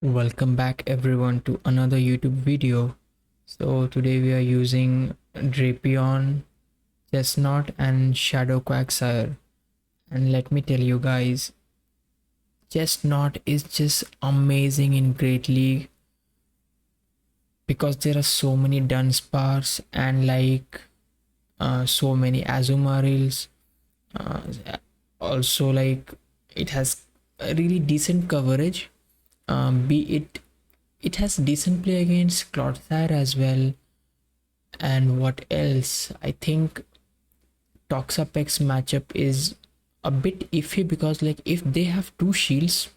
Welcome back everyone to another YouTube video. So today we are using Drapion, Chesnaught and Shadow Quagsire. And let me tell you guys, Chesnaught is just amazing in Great League because there are so many Dunsparce and so many Azumarils. Uh, Also it has a really decent coverage. Be it has decent play against Clodsire as well. And what else? I think Toxapex matchup is a bit iffy because if they have two shields,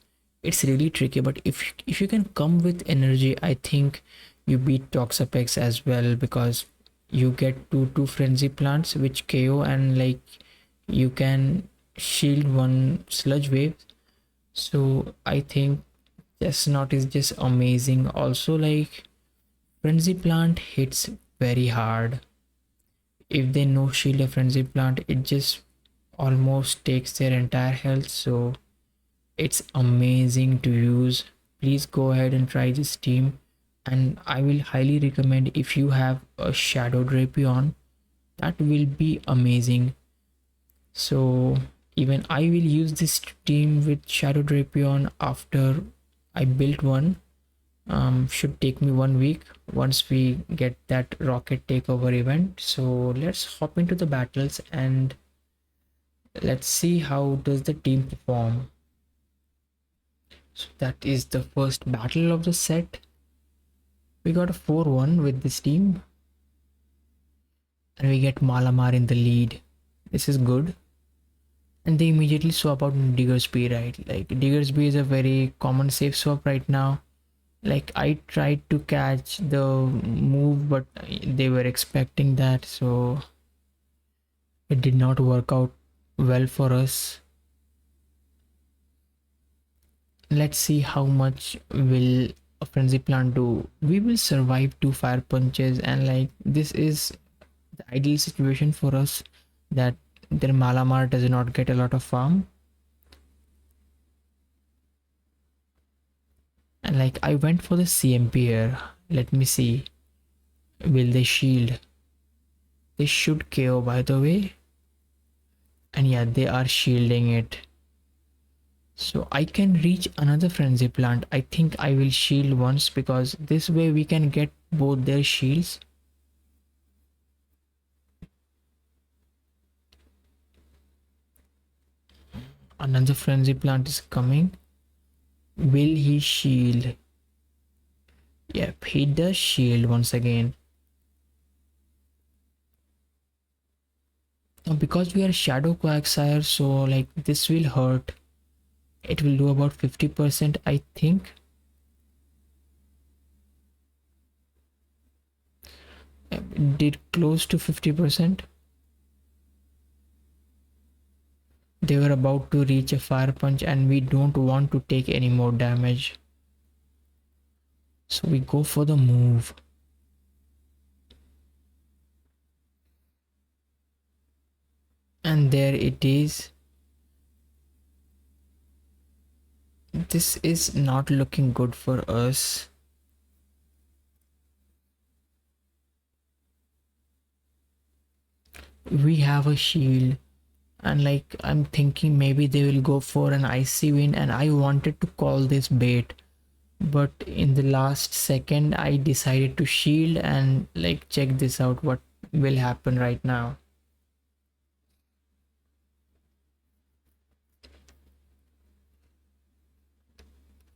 it's really tricky. But if you can come with energy, I think you beat Toxapex as well because you get two frenzy plants which KO and you can shield one sludge wave. So I think Chestnut is just amazing. Also frenzy plant hits very hard. If they no shield a frenzy plant, it just almost takes their entire health. So it's amazing to use. Please go ahead and try this team, and I will highly recommend if you have a Shadow Drapion, that will be amazing. So even I will use this team with Shadow Drapion after I built one. Should take me 1 week once we get that rocket takeover event. So let's hop into the battles and let's see how does the team perform. So that is the first battle of the set. We got a 4-1 with this team and we get Malamar in the lead. This is good. And they immediately swap out Diggersby, right? Diggersby is a very common safe swap right now. I tried to catch the move, but they were expecting that, so it did not work out well for us. Let's see how much will a frenzy plant do. We will survive 2 fire punches, and this is the ideal situation for us, that their Malamar does not get a lot of farm. And I went for the CMP here. Let me see. Will they shield? They should KO, by the way. And yeah, they are shielding it. So I can reach another frenzy plant. I think I will shield once because this way we can get both their shields. Another frenzy plant is coming. Will he shield? Yep, he does shield once again. Now because we are Shadow Quagsire, so this will hurt. It will do about 50%, I think. Did close to 50%. They were about to reach a fire punch and we don't want to take any more damage. So we go for the move. And there it is. This is not looking good for us. We have a shield, and I'm thinking maybe they will go for an icy wind, and I wanted to call this bait, but in the last second I decided to shield. And check this out, what will happen right now.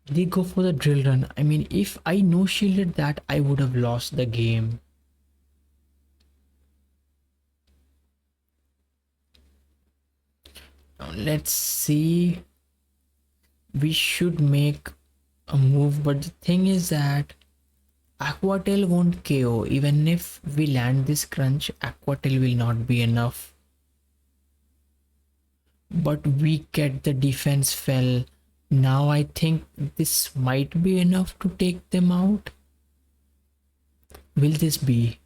They go for the drill run. I mean, if I no shielded that, I would have lost the game. Now let's see. We should make a move, but the thing is that Aquatail won't KO. Even if we land this crunch, Aquatail will not be enough. But we get the defense fell. Now I think this might be enough to take them out. Will this be?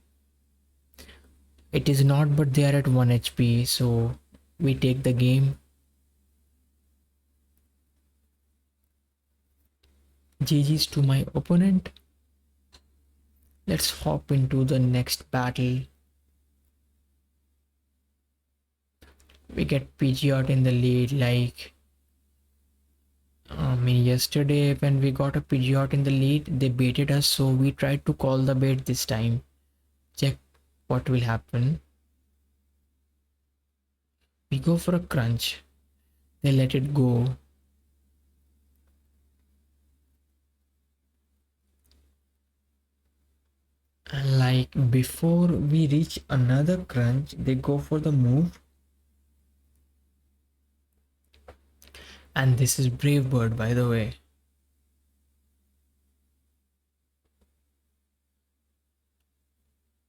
It is not, but they are at 1 HP, so we take the game. GG's to my opponent. Let's hop into the next battle. We get Pidgeot in the lead. Like, I mean, yesterday when we got a Pidgeot in the lead, they baited us, so we tried to call the bait this time. Check what will happen. We go for a crunch. They let it go. And like before we reach another crunch, they go for the move. And this is Brave Bird, by the way.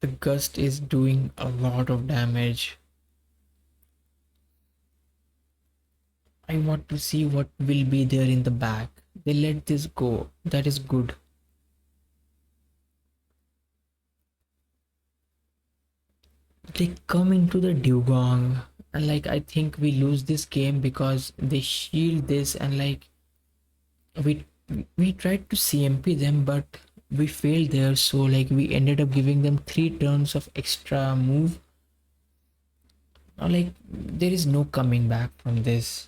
The gust is doing a lot of damage. I want to see what will be there in the back. They let this go. That is good. They come into the dugong, and like I think we lose this game because they shield this, and like we we tried to CMP them, but we failed there, so like we ended up giving them 3 turns of extra move. Now like there is no coming back from this,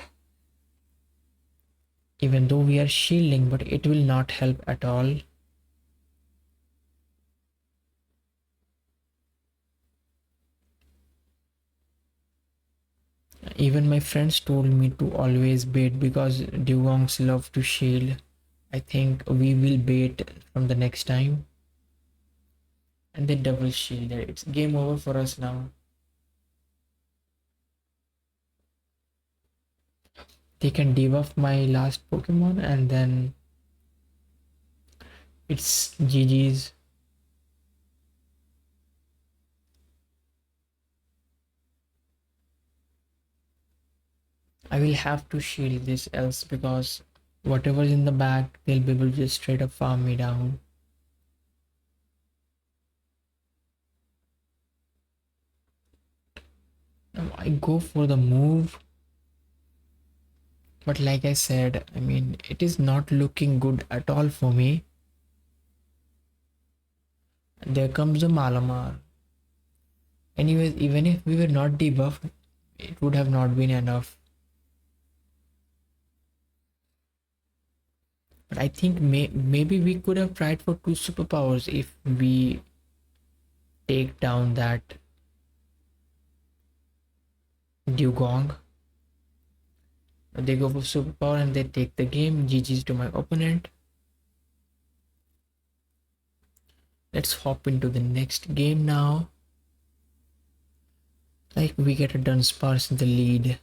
even though we are shielding, but it will not help at all. Even my friends told me to always bait because dugongs love to shield. I think we will bait from the next time. And they double shielded. It's game over for us now. They can debuff my last Pokemon and then it's GG's. I will have to shield this else because whatever's in the back, they'll be able to just straight up farm me down. Now I go for the move. But like I said, I mean, it is not looking good at all for me. There comes the Malamar. Anyways, even if we were not debuffed, it would have not been enough. But I think maybe we could have tried for 2 superpowers if we take down that Dugong. They go for superpower and they take the game. GG's to my opponent. Let's hop into the next game now. Like we get a Dunsparce in the lead.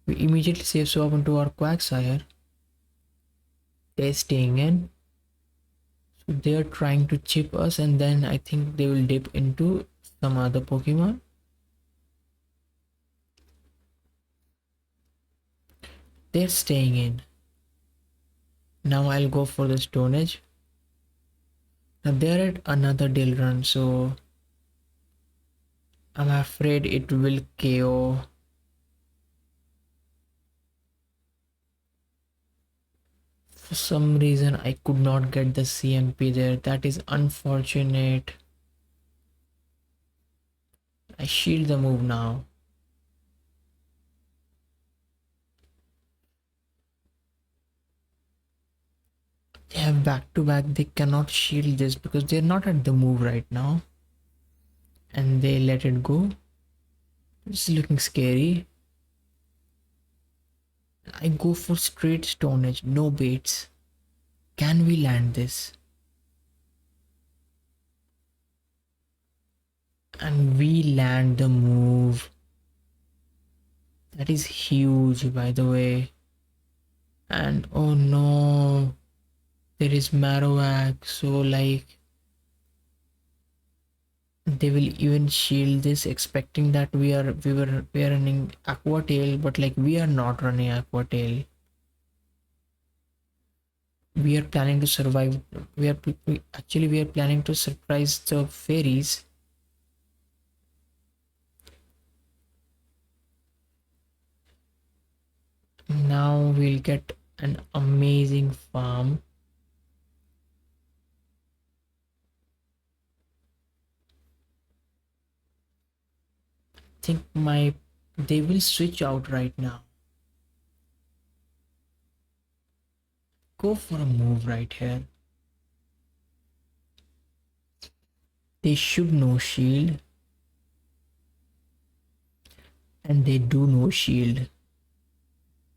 We immediately save swap into our Quagsire. They're staying in. So they're trying to chip us and then I think they will dip into some other Pokemon. They're staying in. Now I'll go for the Stone Edge. Now they're at another Dill run, so I'm afraid it will KO. For some reason I could not get the CMP there. That is unfortunate. I shield the move now. They have back to back. They cannot shield this because they're not at the move right now. And they let it go. This is looking scary. I go for straight Stone Edge, no baits. Can we land this? And we land the move. That is huge, by the way. And oh no, there is Marowak, so like they will even shield this expecting that we are running Aqua Tail, but like we are not running Aqua Tail. We are planning to survive. We are planning to surprise the fairies. Now we'll get an amazing farm. Think my they will switch out right now. Go for a move right here. They should know shield, and they do know shield.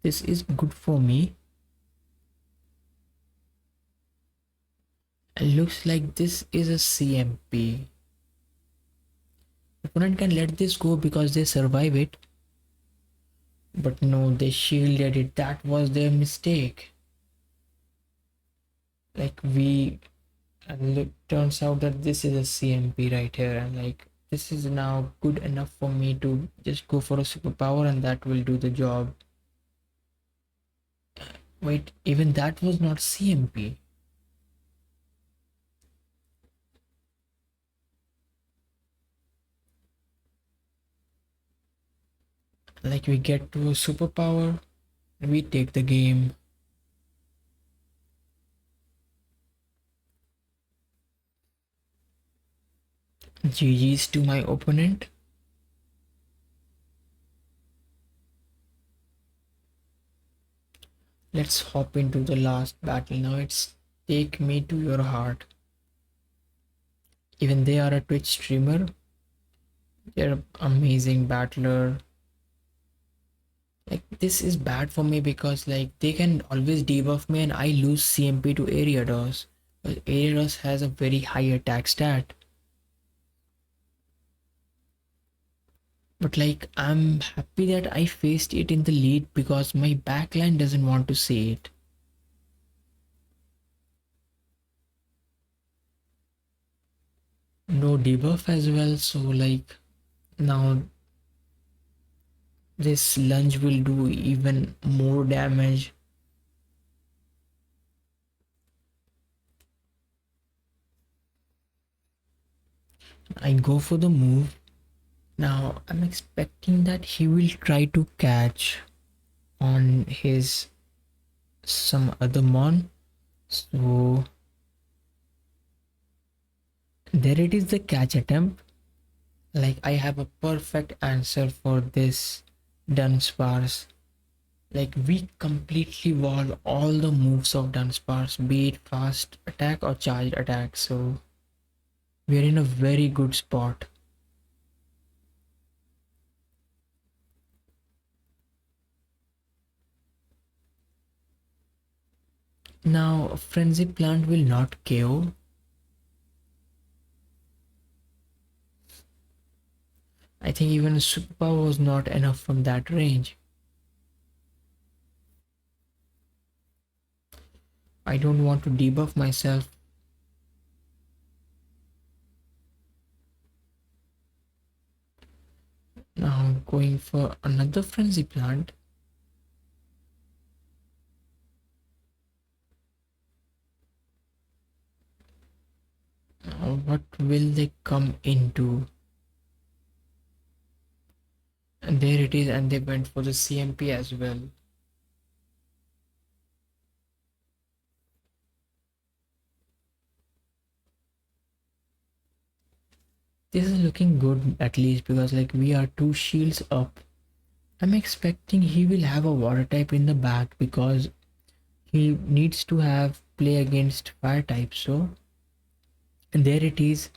This is good for me. It looks like this is a CMP. Opponent can let this go because they survive it. But no, they shielded it. That was their mistake. Like we and it turns out that this is a CMP right here, and like this is now good enough for me to just go for a superpower and that will do the job. Wait, even that was not CMP. Like we get to a superpower, we take the game. GG's to my opponent. Let's hop into the last battle now. It's Take Me to Your Heart. Even they are a Twitch streamer. They're an amazing battler. Like this is bad for me because like they can always debuff me and I lose CMP to Ariados. But Ariados has a very high attack stat. But like I'm happy that I faced it in the lead because my backline doesn't want to see it. No debuff as well, so like now this lunge will do even more damage. I go for the move. Now I'm expecting that he will try to catch on his some other mon. So there it is, the catch attempt. Like I have a perfect answer for this Dunsparce. Like we completely wall all the moves of Dunsparce, be it fast attack or charged attack. So we're in a very good spot. Now Frenzy Plant will not KO. I think even superpower was not enough from that range. I don't want to debuff myself. Now going for another Frenzy Plant. Now what will they come into? And there it is, and they went for the CMP as well. This is looking good at least because like we are two shields up. I'm expecting he will have a water type in the back because he needs to have play against fire type. So and there it is,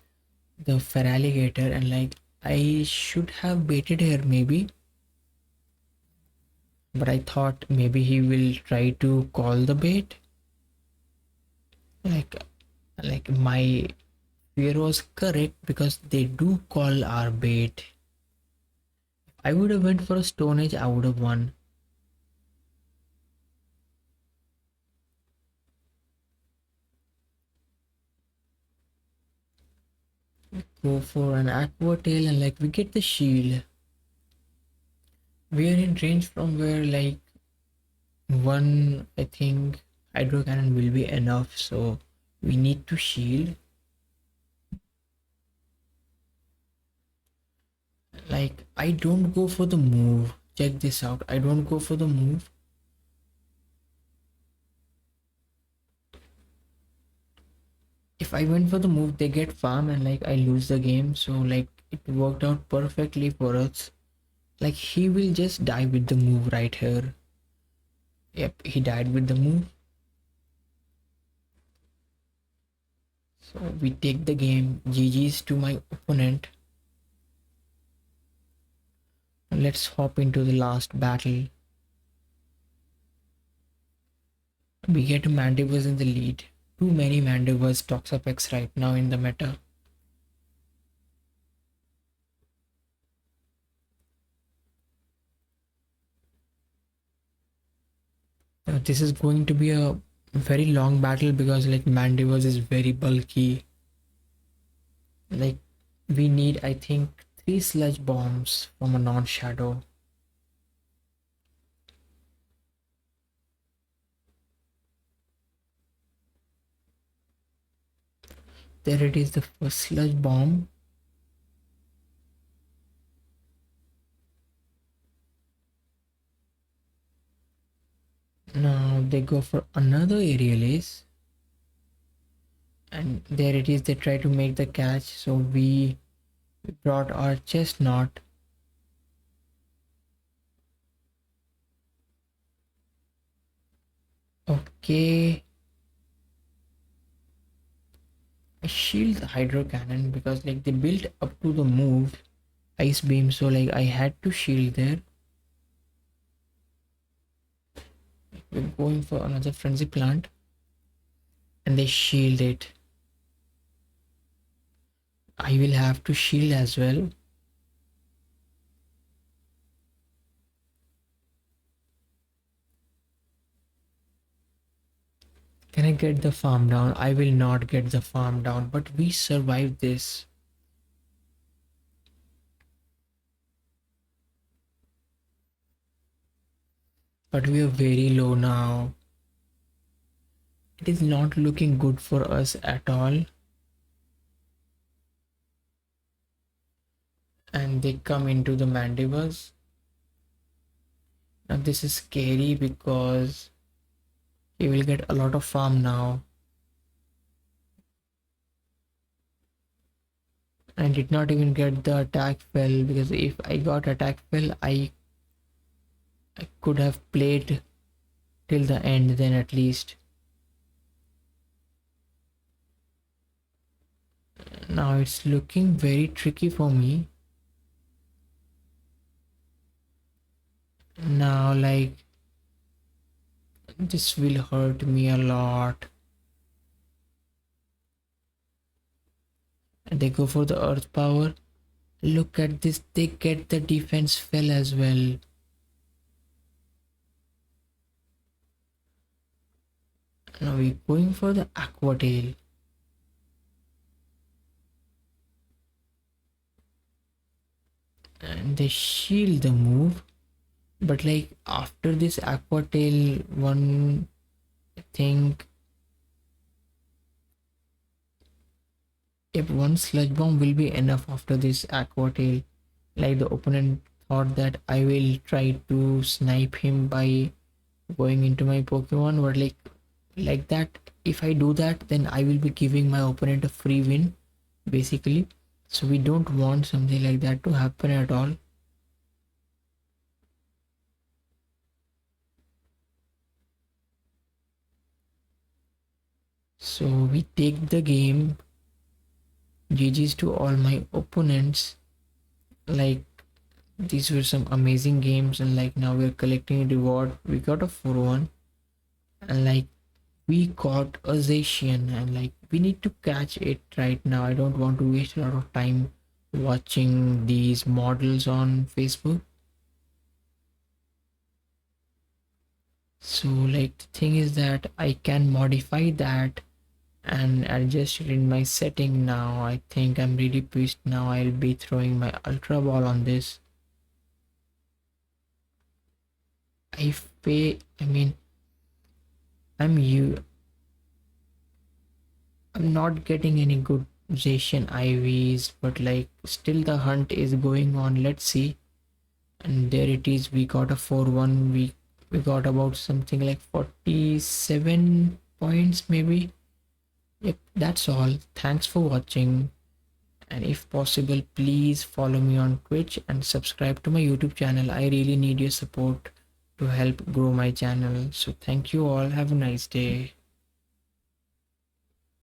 the Feraligator, and like I should have baited here maybe, but I thought maybe he will try to call the bait. Like like my fear was correct because they do call our bait. I would have went for a Stone Age, I would have won. Go for an Aqua Tail and like we get the shield. We are in range from where like one, I think Hydro Cannon will be enough, so we need to shield. Like I don't go for the move. Check this out. I don't go for the move. I went for the move, they get farm and like I lose the game. So like it worked out perfectly for us. Like he will just die with the move right here. Yep, he died with the move. So we take the game. GG's to my opponent. Let's hop into the last battle. We get Mandivers in the lead. Too many Mandivers Toxapex right now in the meta. This is going to be a very long battle because like Mandivers is very bulky. Like we need, I think, 3 sludge bombs from a non-shadow. There it is, the first sludge bomb. Now they go for another aerial ace. And there it is, they try to make the catch. So we brought our Chesnaught. Okay. I shield the hydro cannon because like they built up to the move ice beam, so like I had to shield there. We're going for another frenzy plant and they shield it. I will have to shield as well. Can I get the farm down? I will not get the farm down, but we survived this. But we are very low now. It is not looking good for us at all. And they come into the Mandivers. Now this is scary because he will get a lot of farm now. I did not even get the attack fell because if I got attack fell, I could have played till the end then at least. Now it's looking very tricky for me. Now like this will hurt me a lot. And they go for the earth power. Look at this, they get the defense fell as well. Now we're going for the aqua tail. And they shield the move. But like after this aqua tail one, I think if one sludge bomb will be enough after this aqua tail. Like the opponent thought that I will try to snipe him by going into my Pokemon, but like that, if I do that, then I will be giving my opponent a free win, basically. So we don't want something like that to happen at all. So we take the game. GG's to all my opponents. Like these were some amazing games, and like now we're collecting a reward. We got a 4-1, and like we caught a Zacian, and like we need to catch it right now. I don't want to waste a lot of time watching these models on Facebook. So like the thing is that I can modify that and adjust it in my setting now. I think I'm really pissed now. I'll be throwing my ultra ball on this. I mean I'm not getting any good Zacian IVs, but like still the hunt is going on. Let's see. And there it is. We got a 4-1. We got about something like 47 points maybe. Yep, That's all. Thanks for watching. And if possible, please follow me on Twitch and subscribe to my YouTube channel. I really need your support to help grow my channel. So thank you all. Have a nice day.